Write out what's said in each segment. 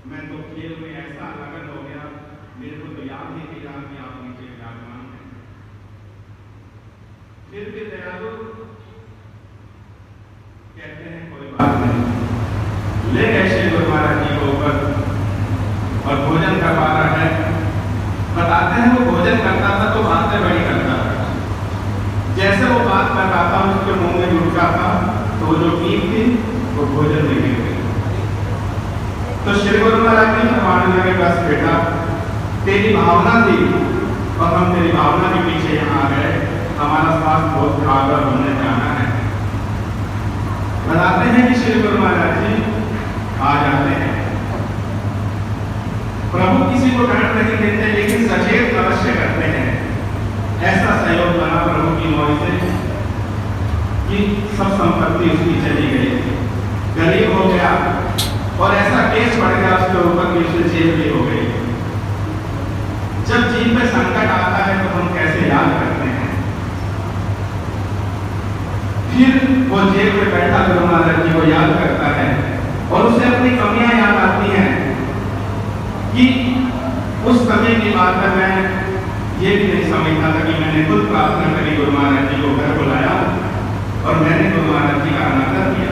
मैं तो खेल में ऐसा लगन हो गया, मेरे को तो याद ही नहीं रहा कि आप नीचे विराजमान हैं। फिर भी दयालु कहते हैं कोई बात नहीं, ले गए श्री गुरु महाराज जी को ऊपर और भोजन करवा रहा है। बताते हैं वो भोजन करता था तो बातें बड़ी करता था। जैसे वो बात कर रहा था उसके मुंह में रुका था तो जो ईद थी वो भोजन नहीं गई। तो श्री गुरु महाराज जी फरमाने लगे, बस बेटा तेरी भावना थी और हम तेरी भावना के पीछे यहाँ आ गए, हमारा स्वास्थ्य बहुत खराब है, हमने जाना है। बताते हैं कि श्री गुरु महाराज जी आ जाते हैं। प्रभु किसी को डांट नहीं देते लेकिन सचेत अवश्य करते हैं। ऐसा सहयोग बना प्रभु की मौज से कि सब संपत्ति उसकी चली गई, गरीब हो गया और ऐसा केस पड़ गया उसके ऊपर कि उससे जेल भी हो गई। जब जीवन में संकट आता है तो हम कैसे याद करते हैं। फिर वो जेल में बैठा गुरु महाराज जी को याद करता है और उसे अपनी कमियां याद आती हैं कि उस समय की बात है, मैं ये भी नहीं समझता था कि मैंने खुद प्रार्थना करी, गुरु महाराज जी को घर बुलाया और मैंने गुरु महाराज जी का अनादर किया।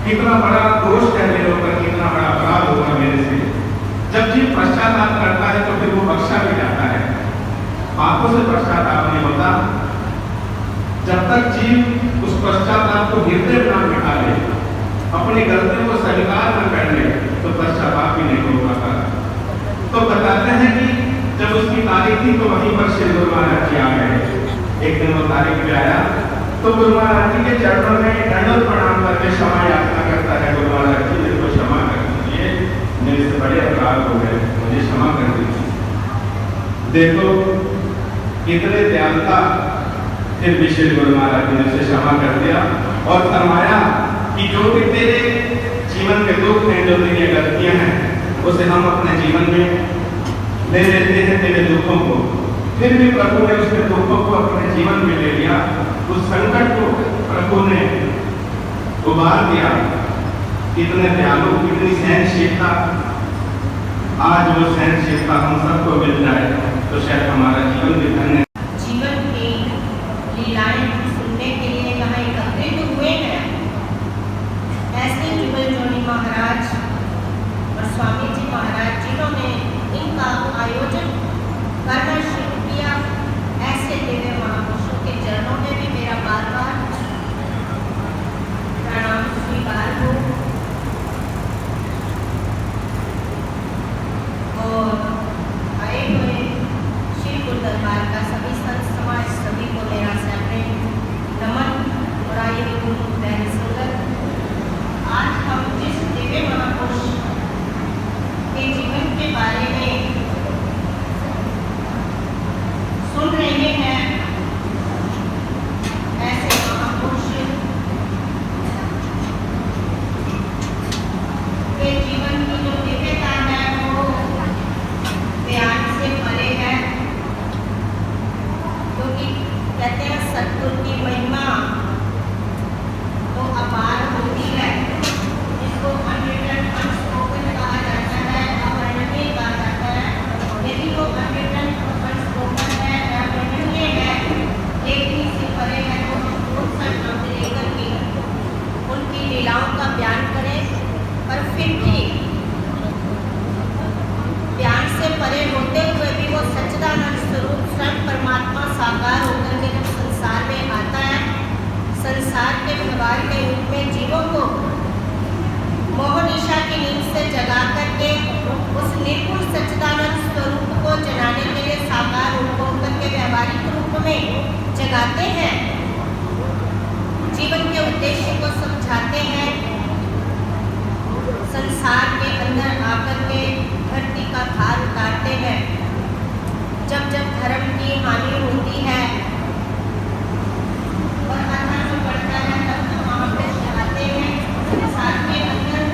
कितना बड़ा दोष है मेरे ऊपर, कितना बड़ा अपराध होगा मेरे से। जब जीव पश्चाताप करता है तो फिर वो बख्शा भी जाता है। पापों से पश्चाताप नहीं होता। जब तक जीव उस पश्चाताप को हृदय में ना बिठा ले, अपनी गलतियों को स्वीकार न कर ले, तो पश्चाताप भी नहीं हो पाता। तो बताते हैं कि जब उसकी तारीख थी तो वहीं पर श्री गुरु महाराज जी आ गए। एक दिन वो तारीख पे आया तो गुरु महाराज जी के चरणों में दंडवत प्रणाम करके क्षमा याचना करता है। गुरु महाराज जी मेरे को क्षमा कर दीजिए, मेरे से बड़े अपराध हो गए, मुझे क्षमा कर दीजिए। देखो इतने दयालुता, फिर भी श्री गुरु महाराज जी ने उसे क्षमा कर दिया और फरमाया कि जो भी तेरे जीवन के दुख हैं, जो तेरी गलतियां हैं, उसे हम अपने जीवन में ले लेते हैं तेरे दुखों को, फिर भी प्रभु ने उसके दुखों को अपने जीवन में ले लिया, उस संकट को प्रभु ने उबार दिया। कितने दयालु, कितनी सहनशीलता। आज वो सहनशीलता हम सबको मिल जाए तो शायद हमारा जीवन भी धन्य। जीवन की लीलाएं सुनने के लिए यहाँ एकत्रित हुए हैं। ऐसे जुगल जोनी महाराज और स्वामी जी महाराज जिन्होंने इनका आयोजन करना शुरू किया, ऐसे दिव्य महापुरुषों के चरणों में भी मेरा बार बार प्रणाम स्वीकार हो। और आए हुए श्री गुरु दरबार का सभी संत समाज सभी को मेरा सैकड़ों नमन। और आइए गुरु बहन संगत, आज हम जिस दिव्य महापुरुष के जीवन के बारे में सुन रहे हैं, ऐसे महापुरुष के जीवन की जो दिव्यता है वो बयान से परे है। क्योंकि कहते हैं सतगुरु की महिमा तो अपार होती है, जिसको अनरिटन अनस्पोकन कहा जाता है, अवर्णनीय कहा जाता है। यदि वो अनरिटन अनस्पोकन है, अवर्णनीय है, लेकिन इससे परे है, तो हम उन संतों से लेकर के उनकी लीलाओं का बयान करें। पर फिर भी ज्ञान से परे होते हुए भी वो सच्चिदानंद स्वरूप स्वयं परमात्मा साकार होकर के जब संसार में आता है, संसार के व्यवहार के रूप में जीवों को मोहनिशा की नींद से जगा करके उस निर्गुण सच्चिदानंद स्वरूप को जगाने के लिए साकार रूप होकर के व्यवहारिक रूप में जगाते हैं, जीवन के उद्देश्य को समझाते हैं, संसार के अंदर आकर के धरती का भार उतारते हैं। जब जब धर्म की हानि होती है और अधर्म बढ़ता है, तब तब महापुरुष आते हैं संसार के अंदर।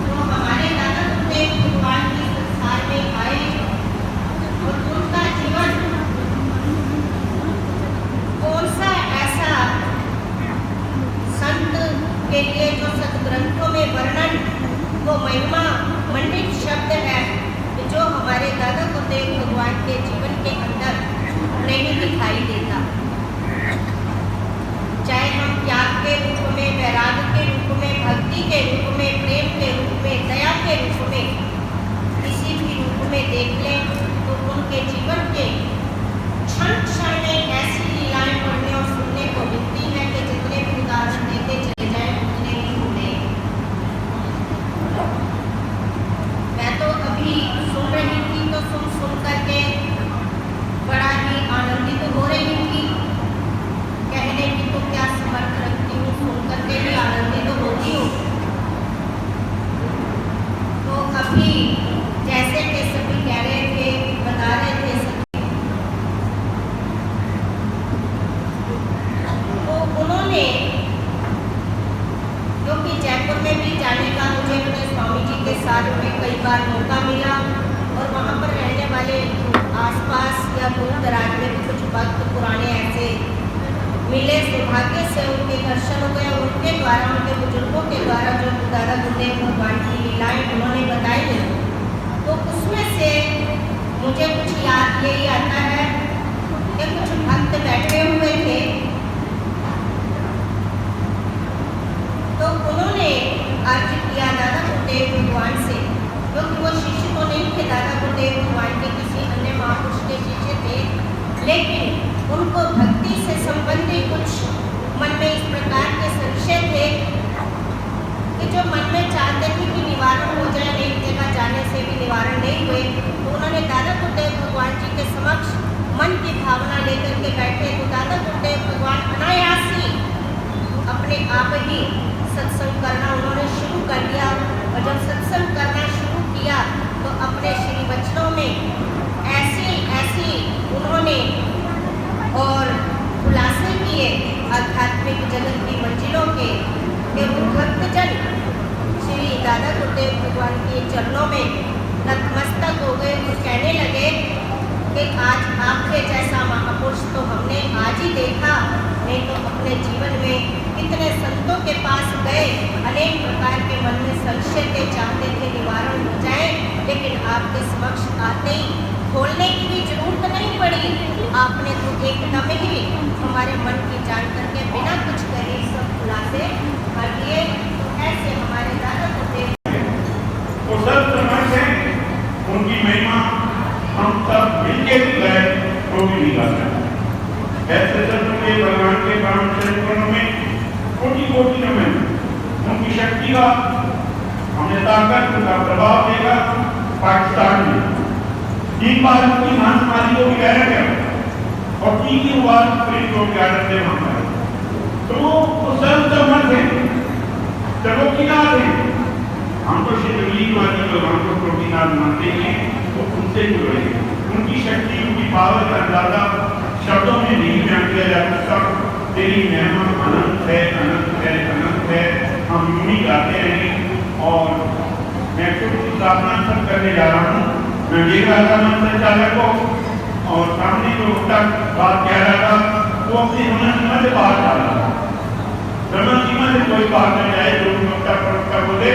तो हमारे दादा गुरुदेव भगवान की संसार में आए और उनका जीवन कौन सा ऐसा संत के लिए जो सदग्रंथों में वर्णन वो महिमा मंडित शब्द है, जो हमारे दादा गुरुदेव भगवान के जीवन के अंदर नहीं दिखाई देता। चाहे हम त्याग के रूप में, वैराग के रूप में, भक्ति के रूप में, प्रेम के रूप में, दया के रूप में, किसी भी रूप में देख लें, तो उनके जीवन के क्षण क्षण में ऐसी लीलाएं पढ़ने और सुनने को मिलती हैं कि जितने भी उदाहरण देते चले जाए उतने ही होते। मैं तो अभी सुन रही थी तो सुन करके बड़ा ही आनंदित हो रही थी। कहने की तो क्या समर्थ रखती हूँ, सुन करके भी आनंदित होती हूँ। तो अभी जैसे कि सभी कह रहे थे, बता रहे थे सभी, तो उन्होंने, क्योंकि जयपुर में भी जाने का मुझे अपने स्वामी जी के साथ में कई बार मौका मिला और वहाँ पर रहने वाले आसपास या दूर दराज में भी कुछ भक्त पुराने ऐसे मिले, सौभाग्य से उनके दर्शन हो गए। उनके द्वारा, उनके बुजुर्गों के द्वारा जो दादा गुरुदेव भगवान की लीलाएं उन्होंने बताई, तो उसमें से मुझे कुछ याद यही आता है कि कुछ भक्त बैठे हुए थे, तो उन्होंने अर्ज किया दादा गुरुदेव भगवान से, क्योंकि वो शिष्य तो नहीं थे दादा गुरुदेव भगवान के, किसी अन्य महापुरुष के शिष्य थे, लेकिन उनको भक्ति से संबंधित कुछ मन में इस प्रकार के संशय थे कि जो मन में चाहते थे कि निवारण हो जाए, एक जगह जाने से भी निवारण नहीं हुए। तो उन्होंने दादा गुरुदेव भगवान जी के समक्ष मन की भावना लेकर के बैठे। तो दादा गुरुदेव भगवान अनायास ही अपने आप ही सत्संग करना उन्होंने शुरू कर दिया। और जब सत्संग करना शुरू किया तो अपने श्री वचनों में ऐसी उन्होंने और खुलासे किए आध्यात्मिक जगत की मंजिलों के, कि वो भक्तजन श्री दादा गुरुदेव भगवान के चरणों में नतमस्तक हो गए। वो कहने लगे कि आज आपके जैसा महापुरुष तो हमने आज ही देखा, नहीं तो अपने जीवन में कितने संतों के पास गए, अनेक प्रकार के मन में संशय थे, चाहते थे निवारण हो जाए, लेकिन आपके समक्ष आते ही खोलने की भी जरूरत नहीं पड़ी। आपने तो एकदम ही हमारे मन की जान करके बिना कुछ करे सब खुलासे कर दिए। तो ऐसे हमारे दादा गुरुदेव वो सब समझ है, उनकी महिमा हम सब मिलके भी गए तो भी नहीं गा सकते। ऐसे सब के भगवान के पावन चरणों में कोटि कोटि नमन। उनकी शक्ति का हमें ताकत, उनका प्रभाव देगा पाकिस्तान में। तीन बार उनकी महामारी को भी गहरा गया और तीन बार प्रेम को ग्यारह से मांगा। तो वो सब समझ है, चलो किनार है। हम तो शिवलिंग वाली भगवान को प्रोटीनाथ मानते हैं, तो उनसे जुड़े। उनकी शक्ति, उनकी पावर का अंदाजा शब्दों में नहीं बयान किया जा सकता। तेरी महिमा अनंत है, अनंत है, अनंत है। हम यूं ही गाते रहें। और मैं कुछ प्रार्थना सब करने जा रहा हूँ। मैं देख रहा था मंच संचालक को, और सामने जो बात कह रहा था वो अपनी सीमा से बाहर जा रहा था। सीमा से कोई बात नहीं आए, जो वक्ता बोले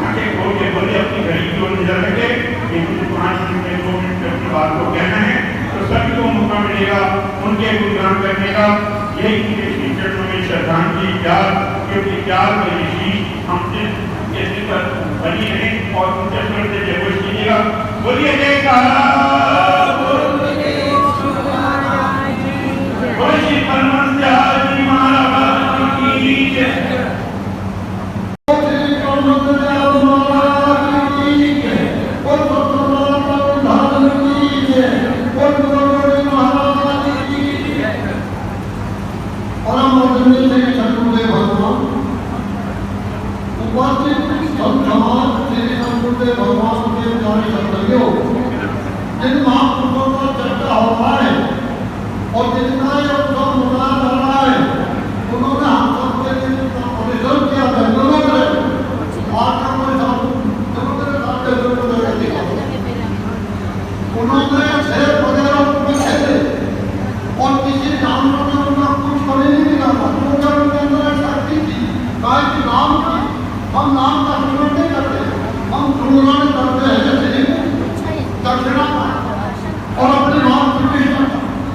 आगे खोल के बोले, अपनी घड़ी की ओर नजर रखे कि मुझे 5 मिनट में 2 मिनट में अपनी बात को कहना है, तो सभी को मौका मिलेगा उनके गुणगान करने का। यही उनके श्री चरणों में श्रद्धांजलि प्यार, क्योंकि प्यार में विशेष हमसे ऐसे पर बनी है। और उनके स्वर से जय घोष कीजिएगा, बोलिए जयकारा श्री परमानंद जी महाराज की जय। भगवान के प्यारे सत्संगियों, जिन महापुरुषों का चर्चा हो रहा है और जितना ये उत्सव मनाया जा रहा है, उन्होंने हम सबके लिए परिश्रम किया था। उन्होंने शेर वगैरह उसमें थे और किसी जानवर ने उनका कुछ कभी नहीं मिला था, क्योंकि उनके अंदर एक शक्ति थी। कहा कि नाम की हम नाम का सुमरण नहीं करते, हम सुमरण करते हैं सिर्फ दक्षिणा और अपने नाम की कृष्ण।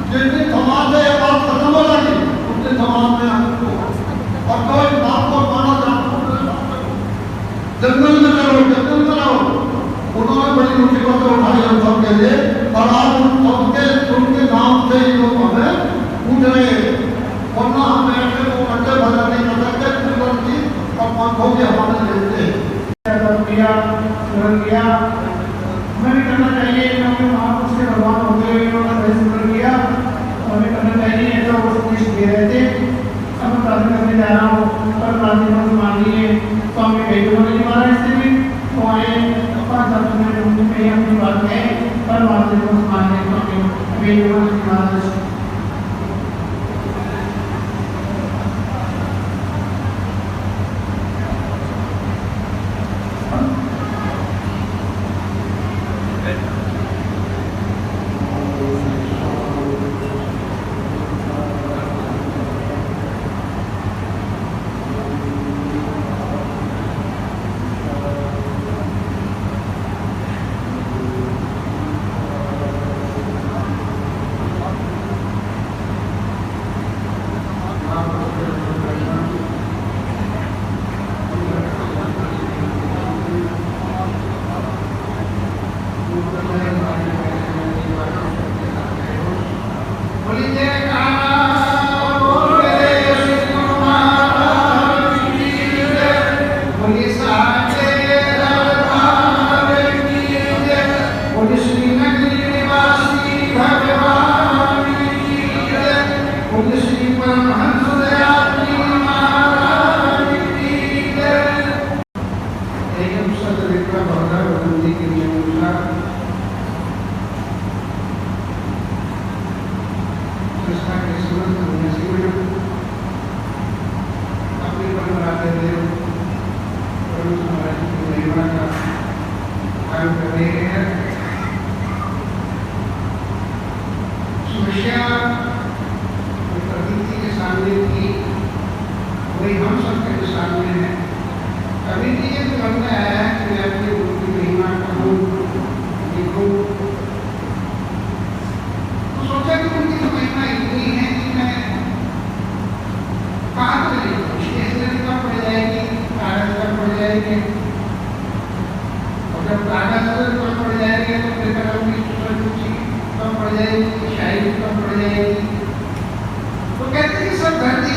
जिस दिन समाज से ये बात खत्म हो जाती, उस दिन समाज में हमको और कोई बात को माना जाता, जंगल में चलो, जंगल में रहो। उन्होंने बड़ी मुसीबतें उठाई हम सबके लिए, और आज उन सबके उनके नाम से ही लोग हमें पूछ रहे हैं। वरना हम ऐसे वो घंटे भजन नहीं कर सकते, जीवन की और पंखों के हवाले लेते हैं। किया हमें भी करना चाहिए, क्योंकि महापुरुष के भगवान होते हुए उन्होंने स्मरण किया, हमें करना चाहिए। ऐसा वो संदेश दे रहे थे। अब मैं प्रार्थना करने जा रहा हूँ, पर प्रार्थना को मानिए स्वामी वेदों जी महाराज से भी तो आए 5 मिनट में अपनी बात है, पर प्रार्थना को मानिए स्वामी वेदों जी महाराज।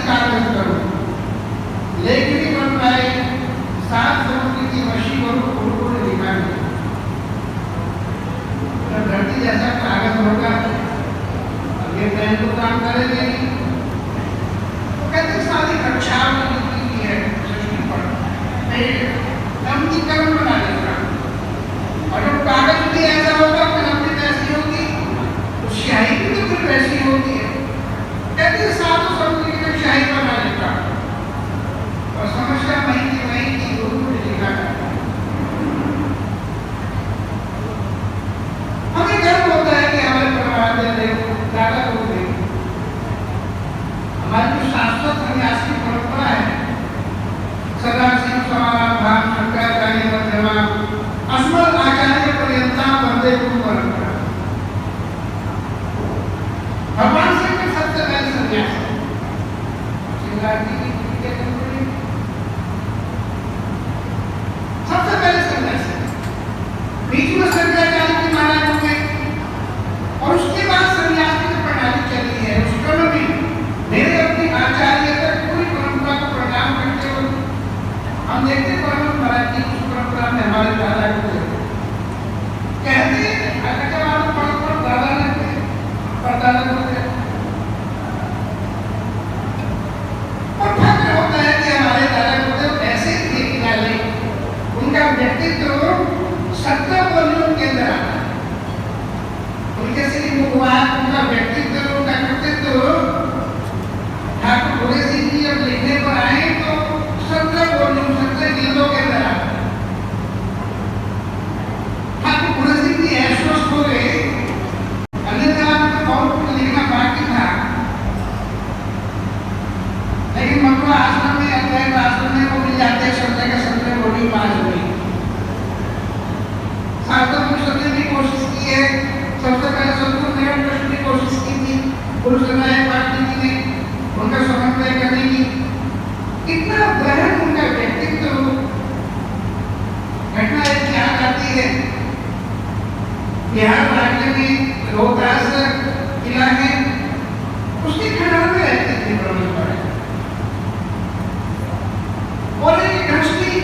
कागज करो, लेखनी बन पाए, 7 समुद्र की वशी करो, उनको लिखा नहीं। तो धरती जैसा कागज होगा, ये पेन तो काम करेंगे नहीं। तो कहते सारी कक्षा में लिखी है सृष्टि पर, नमनीकरण बना देगा। और जब कागज भी ऐसा होगा फिर अपनी वैसी होगी, तो स्याही भी तो फिर वैसी होती है। कहते सातों समुद्र की स्याही बना देगा और समस्या वहीं की गुरु ने लिखा है। हमें गर्व होता है कि हमारे परिवार में दादा को देख, हमारी जो शाश्वत संन्यास की परंपरा है, सदाशिव समाराम भाव शंकराचार्य मध्यमा अस्मद आचार्य पर्यंता वंदे गुरु परंपरा। भगवान सिंह के सबसे पहले संन्यास सबसे पहले संन्यास बीच में शंकराचार्य की महाराज हो गए और उसके बाद संन्यास की जो प्रणाली चली है उस क्रम में मेरे अपनी आचार्य तक पूरी परंपरा को प्रदान करते हुए हम देखते परम महाराज की उस परंपरा में हमारे दादा को कहते दादा लगते परदादा होते और फक्र होता है कि हमारे दादा को ऐसे ही देख डाले, उनका व्यक्तित्व 70 वॉल्यूम के अंदर आता है। उनके श्री मुखवाक, उनका व्यक्तित्व, उनका कृतित्व ठाकुर भोले सिंह जी जब लिखने पर आए तो 17 वॉल्यूम 17 गीतों के अंदर आता है। ठाकुर भोले सिंह जी आश्वस्त हो गए, अन्यथा और कुछ लिखना बाकी था, लेकिन मथुरा आश्रम में अद्वैत आश्रम में वो मिल जाते हैं 17 वॉल्यूम 5 हुई। सार्थक पुरुष ने भी कोशिश की है, सबसे पहले सतगुरु नारायण कृष्ण ने कोशिश की थी, पुरुष नारायण पाटिल जी ने उनका समन्वय करने की। कितना गहन उनका व्यक्तित्व। घटना एक याद आती है, बिहार राज्य में रोहतास किला है, उसकी खंडार में रहती थी ब्रह्मचारी और एक गृहस्थी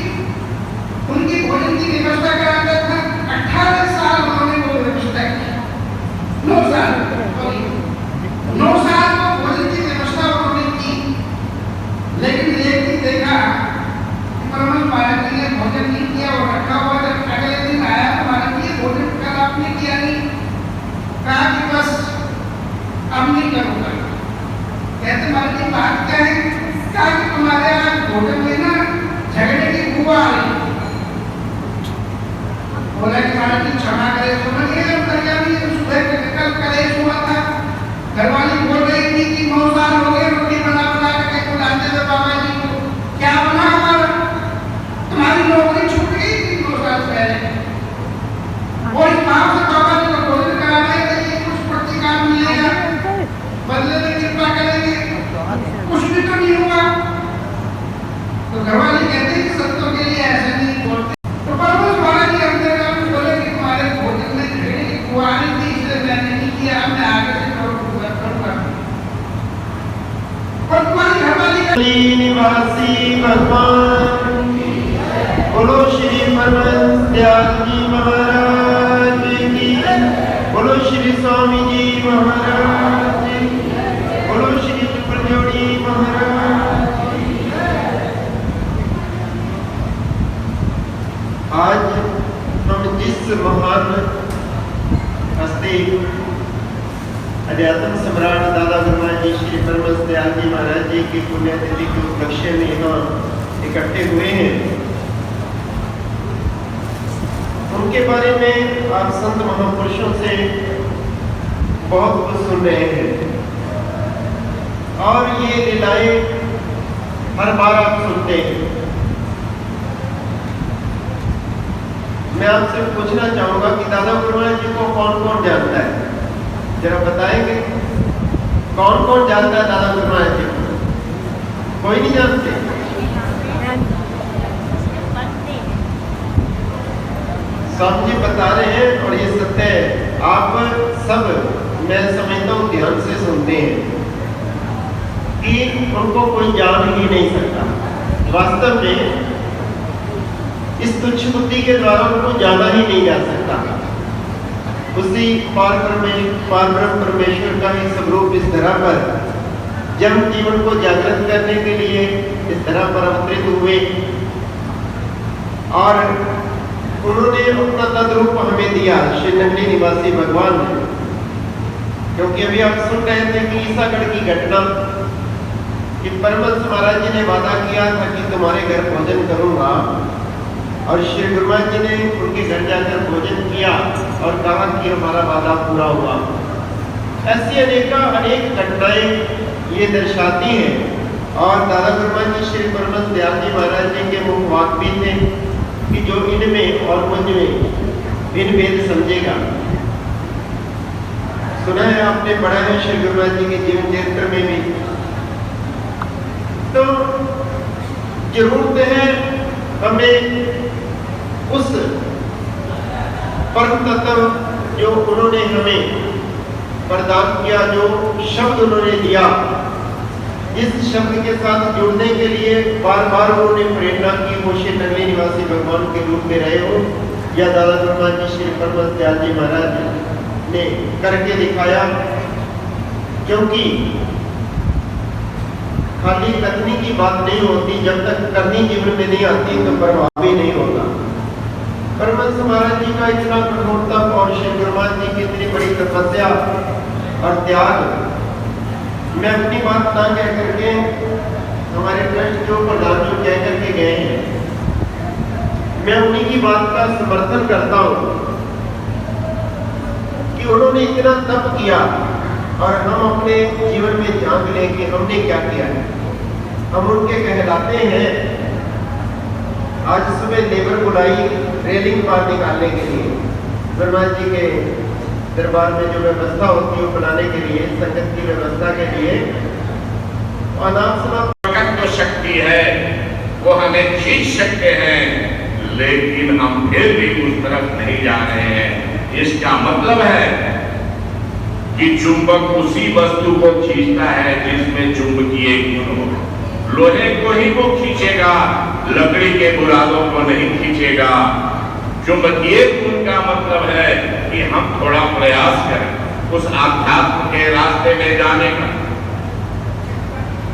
उनकी भोजन की व्यवस्था कराता था। 18 साल उन्होंने वो व्यवस्था की, 9 साल वो भोजन की व्यवस्था उन्होंने की, लेकिन एक दिन देखा परमहंस महाराज जी ने भोजन नहीं किया और रखा हुआ। जब अगले दिन आया तो महाराज जी भोजन कल आपने किया नहीं, कहा कि बस अब नहीं करूँगा। कहते महाराज जी बात क्या है? कहा कि तुम्हारे आज भोजन में ना झगड़े की बुआ आ रही। बोला कि महाराज जी क्षमा करे, समझिए सुबह के कल कलेश हुआ था, घरवाली बोल रही थी कि 9 साल हो गए रोटी बना के बुलाते हुए बाबा जी को, क्या बना हमारा, तुम्हारी नौकरी छूट गई थी 2 साल पहले। वो इस भाव से बाबा जी को भोजन करा रहे थे कि कुछ प्रतिकार मिलेगा, बदले में कृपा करेंगे, कुछ भी तो नहीं हुआ। तो घरवाली कहते कि सत्यों के लिए ऐसे नहीं बोलते। तो परमहंस महाराज जी अंदर बोले कि तुम्हारे भोजन में झगड़े की बुआ आ रही थी, इसलिए मैंने नहीं किया, मैं आगे से करूँगा। और तुम्हारी घरवाली निवासी भगवान बोलो श्री परमहंस दयाल जी महाराज की, बोलो श्री स्वामी जी महाराज की, बोलो श्री त्रिपुरजोड़ी महाराज। आज हम जिस महान हस्ती अध्यात्म सम्राट दादा गुरुमान जी श्री परमहंस दयाल जी महाराज जी की पुण्यतिथि के उपलक्ष्य में यहाँ इकट्ठे हुए हैं, उनके बारे में आप संत महापुरुषों से बहुत कुछ सुन रहे हैं और ये लीलाएं हर बार आप सुनते हैं। मैं आपसे पूछना चाहूंगा कि दादा गुरुमान जी को कौन कौन जानता है, जरा बताएंगे कौन कौन जानता है दादा गुरुमान जी को? कोई नहीं जानते? स्वामी जी बता रहे हैं और ये सत्य है। आप सब मैं समझता हूँ ध्यान से सुनते हैं। कि उनको कोई जान ही नहीं सकता। वास्तव में इस तुच्छ बुद्धि के द्वारा उनको जाना ही नहीं जा सकता। उसी पारब्रह्म परमेश्वर का ही स्वरूप इस धरा पर जन्म जीवन को जागृत करने के लिए इस धरा पर अवतरित हुए और उन्होंने अपना तद्रूप हमें दिया, श्री नगरी निवासी भगवान ने। क्योंकि अभी आप सुन रहे थे कि ईसागढ़ की घटना कि परमहंस महाराज जी ने वादा किया था कि तुम्हारे घर भोजन करूंगा, और श्री गुरु महाराज जी ने उनके घर जाकर भोजन किया और कहा कि हमारा वादा पूरा हुआ। ऐसी अनेक घटनाएं ये दर्शाती हैं। और दादा गुरु महाराज जी श्री परमहंस दयाल जी महाराज जी के मुख वाक भी थे कि जो इनमें और मुझ में भिन्न भेद समझेगा। सुना है आपने, पढ़ा है श्री गुरु महाराज जी के जीवन चरित्र में भी। तो जरूरत है हमें उस परम तत्व जो उन्होंने हमें प्रदान किया, जो शब्द उन्होंने दिया, इस शब्द के साथ जुड़ने के लिए बार बार उन्होंने प्रेरणा की, वो श्री नगरी निवासी भगवान के रूप में रहे हो या दादा गुरु महाराज जी श्री परमहंस दयाल जी महाराज ने करके दिखाया। क्योंकि खाली कथनी की बात नहीं होती, जब तक करनी जीवन में नहीं आती तो प्रभाव भी नहीं होता। परमहंस महाराज जी का इतना कठोरता और श्री गुरु महाराज जी की इतनी बड़ी तपस्या और त्याग, मैं अपनी बात ना कह करके हमारे ट्रस्ट जो प्रधान जो कह करके गए हैं, मैं उन्हीं की बात का समर्थन करता हूँ कि उन्होंने इतना तप किया और हम अपने जीवन में झांक लें कि हमने क्या किया है। हम उनके कहलाते हैं। आज सुबह लेबर बुलाई रेलिंग पार निकालने के लिए, ब्रह्मा जी के दरबार में जो व्यवस्था होती है बनाने के लिए, संगत की व्यवस्था के लिए। और नाम सुना जो शक्ति है वो हमें खींच सकते हैं, लेकिन हम फिर भी उस तरफ नहीं जा रहे हैं। इसका मतलब है कि चुंबक उसी वस्तु को खींचता है जिसमें चुंबकीय गुण हो। लोहे को ही वो खींचेगा, लकड़ी के बुरादों को नहीं खींचेगा। चुंबकीय गुण का मतलब है कि हम थोड़ा प्रयास करें उस आध्यात्म के रास्ते में जाने का,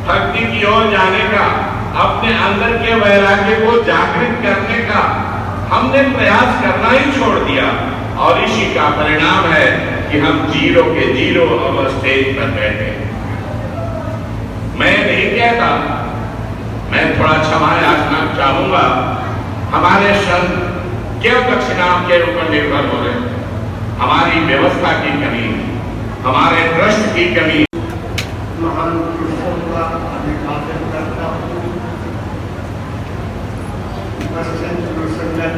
भक्ति की ओर जाने का, अपने अंदर के वैराग्य को जागृत करने का। हमने प्रयास करना ही छोड़ दिया और इसी का परिणाम है कि हम जीरो के जीरो अब स्टेज पर बैठे। मैं नहीं कहता, मैं थोड़ा क्षमा याचना चाहूंगा। हमारे संत क्यों दक्षिणा के ऊपर निर्भर हो रहे? हमारी व्यवस्था की कमी, हमारे ट्रस्ट की कमी। महान पुरुषों का अभिवादन करता हूँ। संगत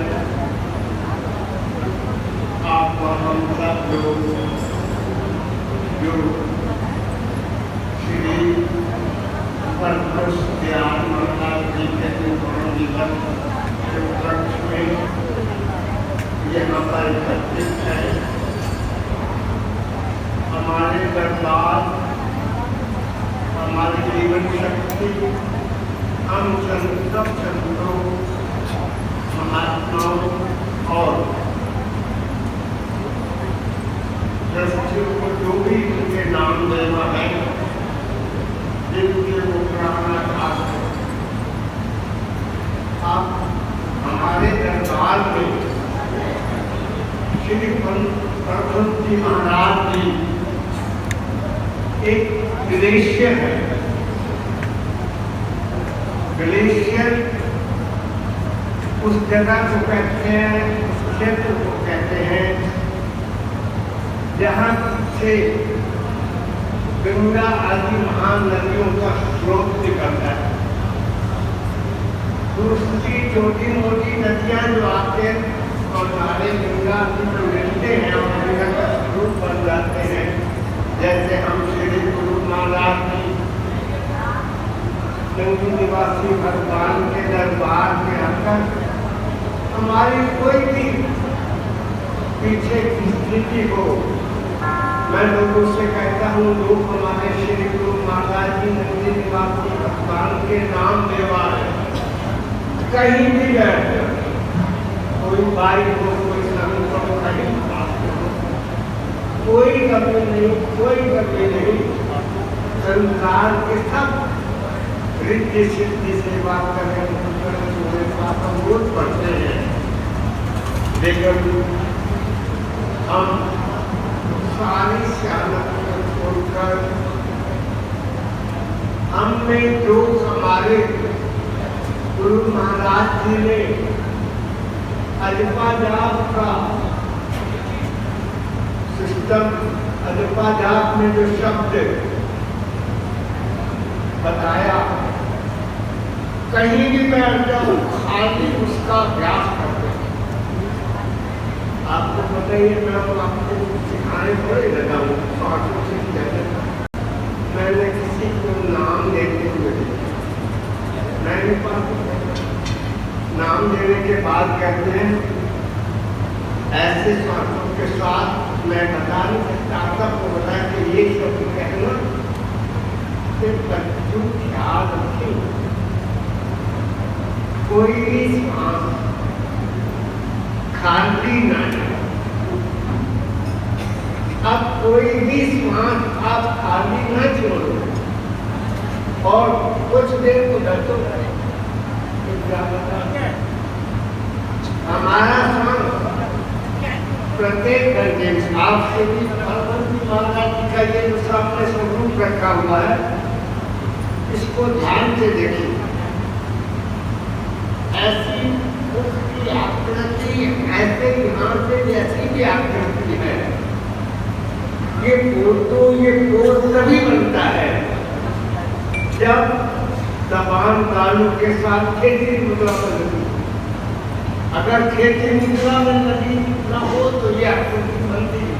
आपका हम सब लोग जो श्री परमहंस दयाल महाराज जी के दिवस के उपलक्ष्य में यहाँ पर एकत्रित है। हमारे दरबार, हमारी जीवन शक्ति, हम सब संतों, महात्माओं और ट्रस्टियों को जो भी उनके नाम देना है, जिनके वो प्रार्थना चाहते हैं, आप हमारे दरबार में श्री परमहंस जी महाराज जी एक ग्लेशियर है। ग्लेशियर उस जगह को कहते हैं, उस क्षेत्र को कहते हैं जहाँ से गंगा आदि महान नदियों का स्रोत निकलता है। दूसरी छोटी मोटी नदियाँ जो आते हैं और सारे गंगा आदि में मिलते हैं और गंगा का स्वरूप बन जाते हैं। जैसे हम श्री गुरु महाराज जी नगरी निवासी भगवान के दरबार के अंदर हमारी कोई भी पीछे की स्थिति हो, मैं लोगों से कहता हूँ, लोग हमारे श्री गुरु महाराज जी नगरी आदिवासी भगवान के नाम लेवा है, कहीं भी बैठ जाए, कोई बाइक हो, कोई श्रमिक हो, कहीं बात हो, कोई कमी नहीं, कोई कमी नहीं। संसार के सब रिद्धि सिद्धि से बात करें, हम रोज पढ़ते हैं, लेकिन हम सारी सियानत को छोड़कर हमने जो हमारे गुरु महाराज जी ने अजपा जाप का सिस्टम, अजपा जाप में जो शब्द बताया, कहीं भी बैठ जाओ खाली उसका अभ्यास करते हैं। आपको पता ही है, मैं आपको सिखाने थोड़े लगा हूँ, पाठों से कहते मैंने किसी को नाम देते हुए मैंने नाम देने के बाद कहते हैं ऐसे स्वार्थों के साथ मैं बता नहीं सकता, आपको बताया कि ये शब्द कहना कि बच्चों ख्याल रखें, कोई भी सांस खाली ना जाए। अब कोई भी सांस आप खाली ना छोड़ो और कुछ देर उधर तो करें। क्या बताते हैं, हमारा सांस प्रत्येक घंटे में आपसे भी महाराज जी का ये सामने स्वरूप रखा हुआ है, इसको ध्यान से देखिए। ऐसी उसकी आकृति, ऐसे यहाँ से जैसी भी आकृति है, ये पोत तभी बनता है जब जबान तालु के साथ खेती मुद्रा बन लगी। अगर खेती मुद्रा में लगी न हो तो ये आकृति बनती है।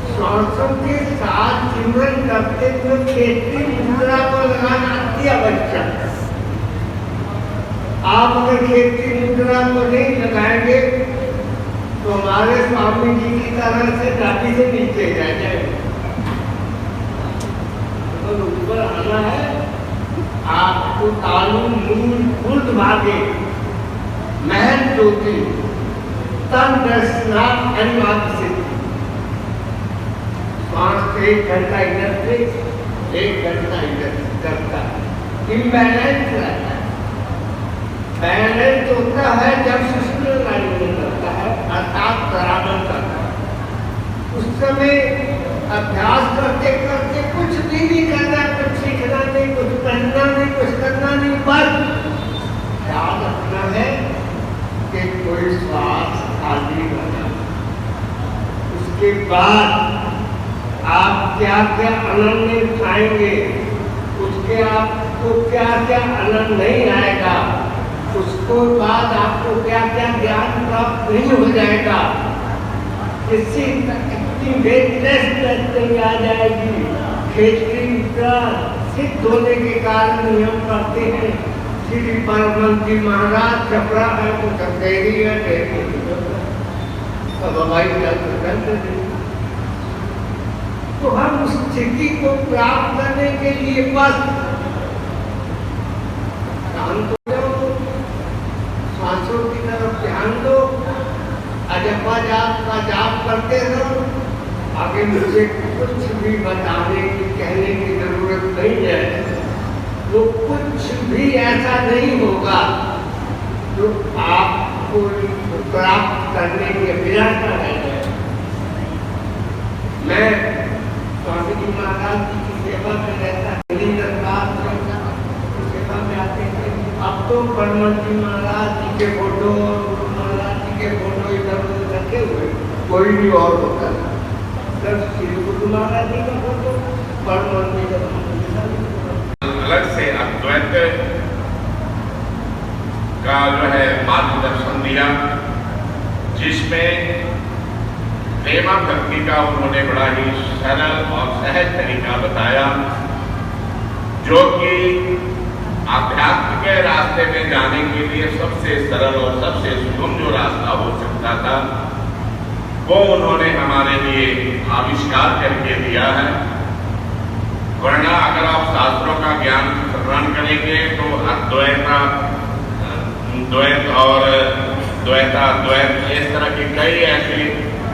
श्वासों के साथ सिमरन करते हुए खेती मुद्रा को लगाना अति आवश्यक है। आप अगर खेती मुद्रा को नहीं लगाएंगे तो हमारे स्वामी जी की तरह से घाटी से नीचे जा जाएंगे। तो ऊपर आना है, आपको तालु मूल फूल भागे महल ज्योति तन दर्शनाथ अनिवार्य सिद्धि। 5 से 1 घंटा इधर से 1 घंटा इधर करता है, इम्बैलेंस रहता है। बैलेंस होता है जब सुशील लाइन करता है, अर्थात बराबर करता है। उस समय अभ्यास करते करते कुछ भी नहीं करना, कुछ सीखना नहीं, कुछ पढ़ना नहीं, कुछ करना नहीं, बस ख्याल रखना है कि कोई श्वास खाली बना। उसके बाद आप क्या क्या आनंद नहीं उठाएंगे, उसके आपको क्या क्या आनंद नहीं आएगा, उसको बाद आपको क्या क्या ज्ञान प्राप्त नहीं हो जाएगा। इससे इतनी वेटनेस आ जाएगी। खेती का सिद्ध होने के कारण नियम पढ़ते हैं। श्री परमहंस जी महाराज छपरा है तो चंदेरी है, तो हम उस स्थिति को प्राप्त करने के लिए बस सांसों की तरफ ध्यान दो, अजपा जाप का जाप करते रहो। आगे मुझे कुछ भी बताने की, कहने की जरूरत नहीं है। तो कुछ भी ऐसा नहीं होगा जो आपको प्राप्त करने के अभिलाषा रह जाए। मैं स्वामी जी महाराज जी की सेवा में रहता, सेवा में आते थे। अब तो परमहंस जी महाराज जी के फोटो और गुरु महाराज जी के फोटो इधर उधर रखे हुए, कोई भी और होता है। सिर्फ श्री गुरु महाराज जी का फोटो, परमहंस जी का अलग से अद्वैत का जो है मार्गदर्शन दिया, जिसमें प्रेमा भक्ति का उन्होंने बड़ा ही सरल और सहज तरीका बताया, जो कि आध्यात्म के रास्ते में जाने के लिए सबसे सरल और सबसे सुगम जो रास्ता हो सकता था, वो उन्होंने हमारे लिए आविष्कार करके दिया है। वरना अगर आप द्वैत और द्वैत इस तरह की कई ऐसी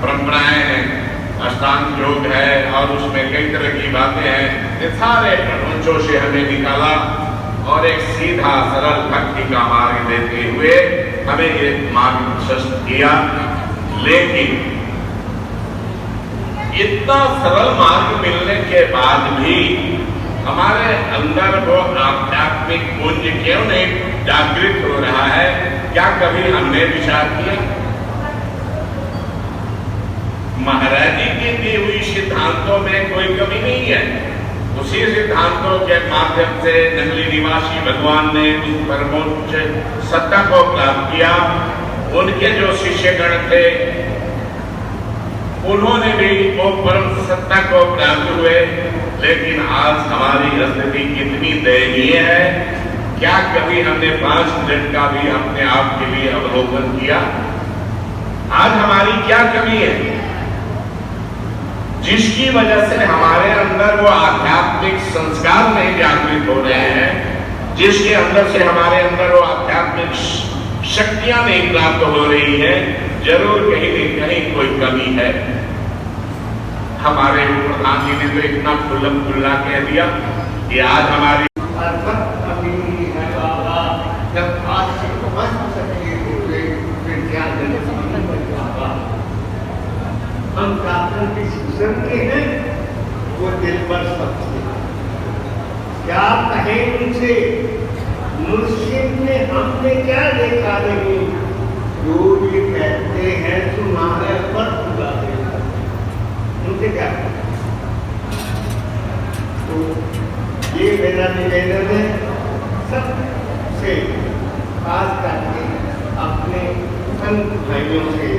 परंपराएं हैं। अष्टांग योग है और उसमें कई तरह की बातें हैं। ये सारे प्रपंचों से हमें निकाला और एक सीधा सरल भक्ति का मार्ग देते हुए हमें ये मार्ग प्रशस्त किया। लेकिन इतना सरल मार्ग मिलने के बाद भी हमारे अंदर वो आध्यात्मिक पुंज क्यों नहीं जागृत हो रहा है? क्या कभी हमने विचार किया? महाराज जी की दी हुई सिद्धांतों में कोई कमी नहीं है। उसी सिद्धांतों के माध्यम से नगली निवासी भगवान ने उस परमोच्च सत्ता को प्राप्त किया। उनके जो शिष्यगण थे उन्होंने भी वो परम सत्ता को प्राप्त हुए। लेकिन आज हमारी स्थिति कितनी दयनीय है। क्या कभी हमने 5 मिनट का भी अपने आप के लिए अवलोकन किया? आज हमारी क्या कमी है जिसकी वजह से हमारे अंदर वो आध्यात्मिक संस्कार नहीं जागृत हो रहे हैं, जिसके अंदर से हमारे अंदर वो आध्यात्मिक शक्तियां नहीं प्राप्त हो रही है? जरूर कहीं न कहीं कोई कमी है। हमारे प्रधान जी ने तो इतना खुल्लम खुल्ला कह दिया कि आज हमारी कमी है बाबा। जब आज से समझ सके हुए फिर क्या बाबा। हम डॉक्टर की सूचन के हैं, वो दिल पर सबसे क्या कहें उनसे? मुर्शिद ने हमने क्या देखा नहीं, जो ये कहते हैं तुम्हारे पर खुदा देगा। उनसे क्या? तो ये मेरा निवेदन है सबसे, खास करके अपने संत भाइयों से